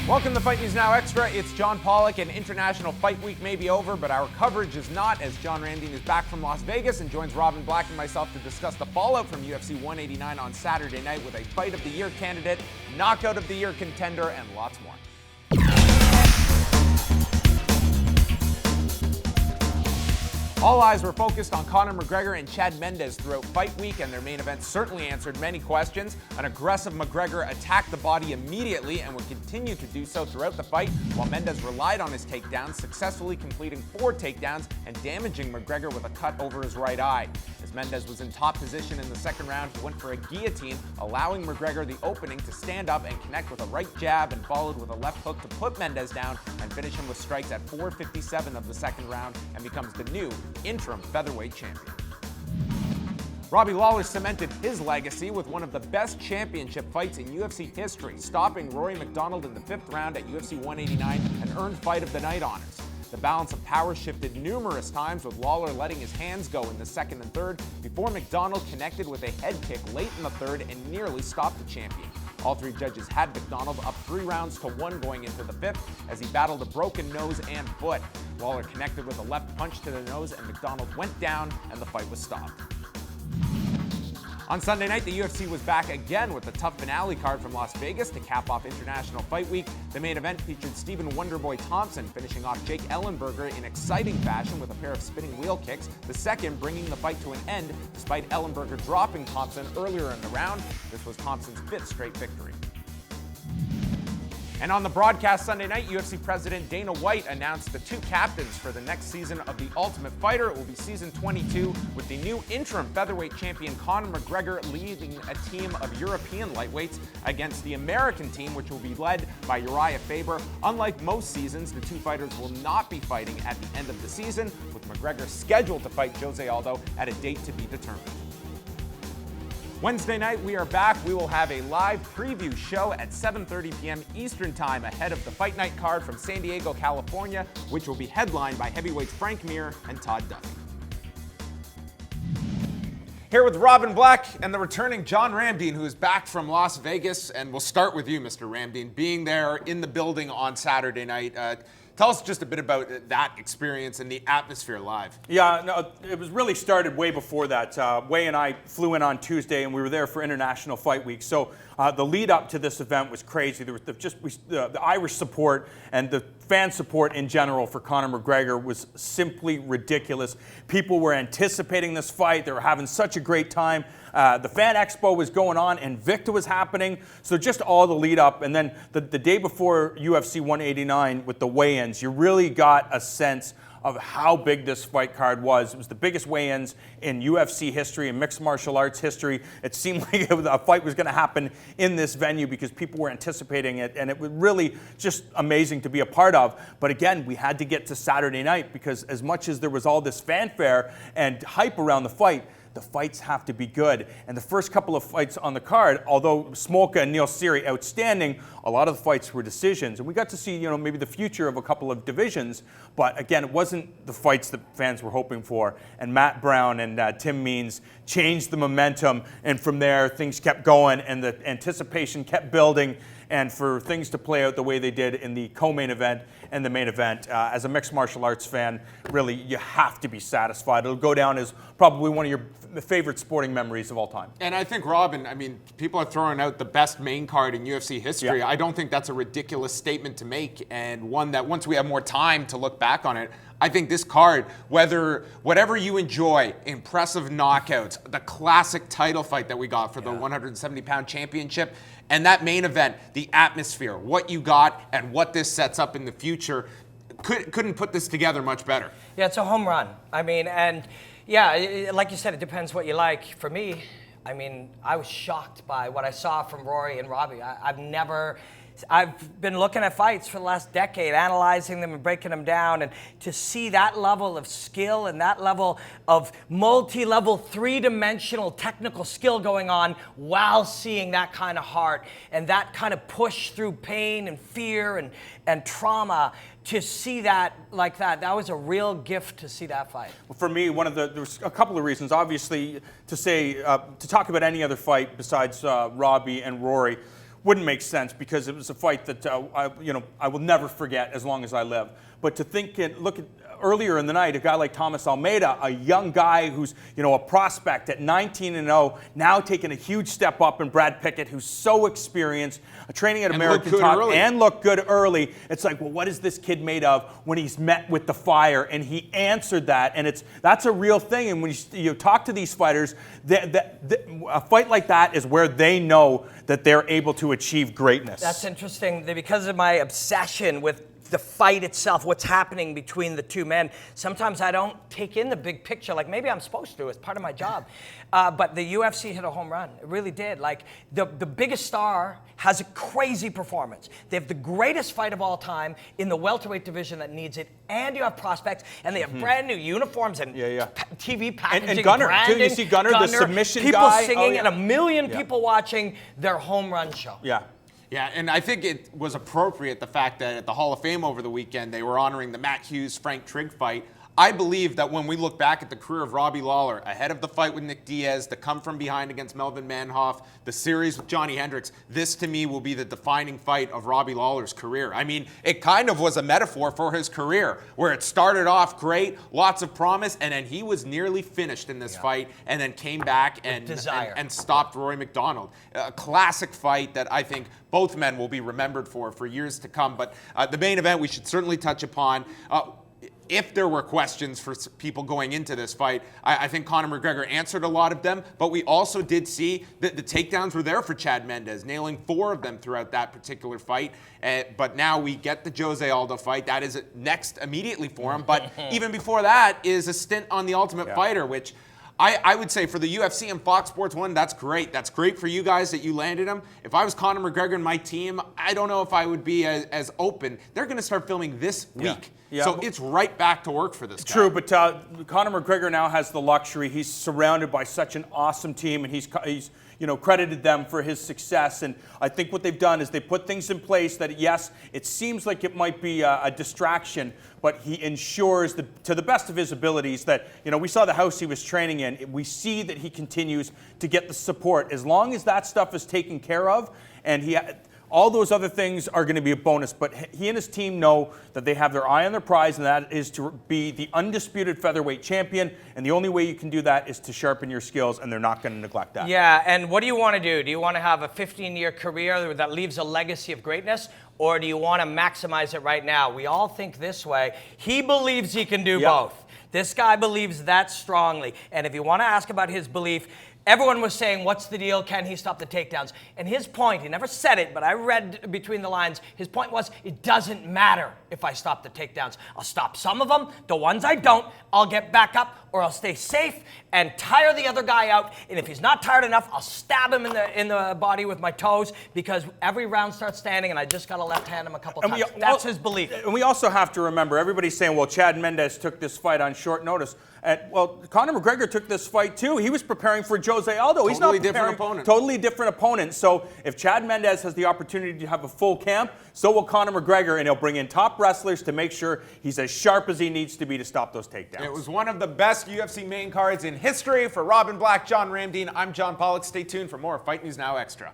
Welcome to Fight News Now Extra. It's John Pollock, and International Fight Week may be over, but our coverage is not, as John Ramdeen is back from Las Vegas and joins Robin Black and myself to discuss the fallout from UFC 189 on Saturday night with a Fight of the Year candidate, Knockout of the Year contender, and lots more. All eyes were focused on Conor McGregor and Chad Mendes throughout Fight Week, and their main event certainly answered many questions. An aggressive McGregor attacked the body immediately and would continue to do so throughout the fight, while Mendes relied on his takedowns, successfully completing 4 takedowns and damaging McGregor with a cut over his right eye. As Mendes was in top position in the second round, he went for a guillotine, allowing McGregor the opening to stand up and connect with a right jab, and followed with a left hook to put Mendes down and finish him with strikes at 4:57 of the second round, and becomes the new interim featherweight champion. Robbie Lawler cemented his legacy with one of the best championship fights in UFC history, stopping Rory McDonald in the 5th round at UFC 189 and earned Fight of the Night honors. The balance of power shifted numerous times, with Lawler letting his hands go in the 2nd and 3rd before McDonald connected with a head kick late in the 3rd and nearly stopped the champion. All 3 judges had McDonald up 3 rounds to 1 going into the 5th as he battled a broken nose and foot. Lawler connected with a left punch to the nose and McDonald went down and the fight was stopped. On Sunday night, the UFC was back again with a tough finale card from Las Vegas to cap off International Fight Week. The main event featured Stephen Wonderboy Thompson finishing off Jake Ellenberger in exciting fashion with a pair of spinning wheel kicks, the second bringing the fight to an end despite Ellenberger dropping Thompson earlier in the round. This was Thompson's 5th straight victory. And on the broadcast Sunday night, UFC President Dana White announced the 2 captains for the next season of The Ultimate Fighter. It will be season 22, with the new interim featherweight champion Conor McGregor leading a team of European lightweights against the American team, which will be led by Uriah Faber. Unlike most seasons, the 2 fighters will not be fighting at the end of the season, with McGregor scheduled to fight Jose Aldo at a date to be determined. Wednesday night, we are back. We will have a live preview show at 7:30 p.m. Eastern Time ahead of the Fight Night card from San Diego, California, which will be headlined by heavyweights Frank Mir and Todd Duffy. Here with Robin Black and the returning John Ramdeen, who is back from Las Vegas. And we'll start with you, Mr. Ramdeen, being there in the building on Saturday night. Tell us just a bit about that experience and the atmosphere live. Yeah, no, it was really started way before that. Way and I flew in on Tuesday, and we were there for International Fight Week. So the lead up to this event was crazy. There was the Irish support and the fan support in general for Conor McGregor was simply ridiculous. People were anticipating this fight. They were having such a great time. The Fan Expo was going on, Invicta was happening. So just all the lead up. And then the day before UFC 189 with the weigh-ins, you really got a sense of how big this fight card was. It was the biggest weigh-ins in UFC history and mixed martial arts history. It seemed like a fight was going to happen in this venue because people were anticipating it, and it was really just amazing to be a part of. But again, we had to get to Saturday night because as much as there was all this fanfare and hype around the fights have to be good. And the first couple of fights on the card, although Smolka and Neil Seery outstanding, a lot of the fights were decisions. And we got to see, maybe the future of a couple of divisions. But again, it wasn't the fights that fans were hoping for. And Matt Brown and Tim Means changed the momentum. And from there, things kept going and the anticipation kept building. And for things to play out the way they did in the co-main event and the main event, as a mixed martial arts fan, really, you have to be satisfied. It'll go down as probably one of your favorite sporting memories of all time. And I think, Robin, people are throwing out the best main card in UFC history. Yeah. I don't think that's a ridiculous statement to make, and one that once we have more time to look back on it, I think this card, whatever you enjoy, impressive knockouts, the classic title fight that we got for the 170-pound championship, and that main event, the atmosphere, what you got, and what this sets up in the future, couldn't put this together much better. Yeah, it's a home run. And yeah, like you said, it depends what you like. For me, I was shocked by what I saw from Rory and Robbie. I've been looking at fights for the last decade, analyzing them and breaking them down, and to see that level of skill and that level of multi-level, three-dimensional technical skill going on while seeing that kind of heart and that kind of push through pain and fear and trauma, to see that like that was a real gift to see that fight. Well, for me, there's a couple of reasons. Obviously, to talk about any other fight besides Robbie and Rory, wouldn't make sense because it was a fight that I will never forget as long as I live. But to think and look at earlier in the night, a guy like Thomas Almeida, a young guy who's a prospect at 19-0, now taking a huge step up, and Brad Pickett, who's so experienced, training at American Top and looked good early. It's like, well, what is this kid made of when he's met with the fire? And he answered that, and that's a real thing. And when you talk to these fighters, a fight like that is where they know that they're able to achieve greatness. That's interesting. Because of my obsession with the fight itself, what's happening between the two men, sometimes I don't take in the big picture, like maybe I'm supposed to, it's part of my job. But the UFC hit a home run. It really did. Like, the biggest star has a crazy performance. They have the greatest fight of all time in the welterweight division that needs it, and you have prospects, and they have brand new uniforms and TV packaging, and Gunnar, branding. too. You see Gunnar, the submission people guy. singing, and a million people watching their home run show. Yeah. Yeah, and I think it was appropriate, the fact that at the Hall of Fame over the weekend, they were honoring the Matt Hughes-Frank Trigg fight. I believe that when we look back at the career of Robbie Lawler, ahead of the fight with Nick Diaz, the come from behind against Melvin Manhoff, the series with Johnny Hendricks, this to me will be the defining fight of Robbie Lawler's career. I mean, it kind of was a metaphor for his career, where it started off great, lots of promise, and then he was nearly finished in this fight, and then came back and stopped Rory McDonald. A classic fight that I think both men will be remembered for years to come. But the main event we should certainly touch upon. If there were questions for people going into this fight, I think Conor McGregor answered a lot of them, but we also did see that the takedowns were there for Chad Mendes, nailing 4 of them throughout that particular fight. But now we get the Jose Aldo fight. That is next immediately for him. But even before that is a stint on The Ultimate Fighter, which I would say for the UFC and Fox Sports 1, that's great. That's great for you guys that you landed him. If I was Conor McGregor and my team, I don't know if I would be as open. They're going to start filming this week. Yeah. So it's right back to work for this guy. True, but Conor McGregor now has the luxury. He's surrounded by such an awesome team, and he's credited them for his success. And I think what they've done is they put things in place that, yes, it seems like it might be a distraction, but he ensures to the best of his abilities that, we saw the house he was training in. We see that he continues to get the support. As long as that stuff is taken care of, and all those other things are going to be a bonus, but he and his team know that they have their eye on their prize, and that is to be the undisputed featherweight champion, and the only way you can do that is to sharpen your skills, and they're not going to neglect that. Yeah, and what do you want to do? Do you want to have a 15-year career that leaves a legacy of greatness, or do you want to maximize it right now? We all think this way. He believes he can do both. This guy believes that strongly, and if you want to ask about his belief, everyone was saying, what's the deal? Can he stop the takedowns? And his point, he never said it, but I read between the lines, his point was, it doesn't matter if I stop the takedowns. I'll stop some of them. The ones I don't, I'll get back up, or I'll stay safe and tire the other guy out. And if he's not tired enough, I'll stab him in the body with my toes, because every round starts standing, and I just got to left hand him a couple times. That's his belief. And we also have to remember, everybody's saying, well, Chad Mendes took this fight on short notice. Well, Conor McGregor took this fight too. He was preparing for Jose Aldo. He's not preparing. Different opponent. Totally different opponent. So if Chad Mendes has the opportunity to have a full camp, so will Conor McGregor, and he'll bring in top wrestlers to make sure he's as sharp as he needs to be to stop those takedowns. It was one of the best UFC main cards in history. For Robin Black, John Ramdeen, I'm John Pollock. Stay tuned for more Fight News Now Extra.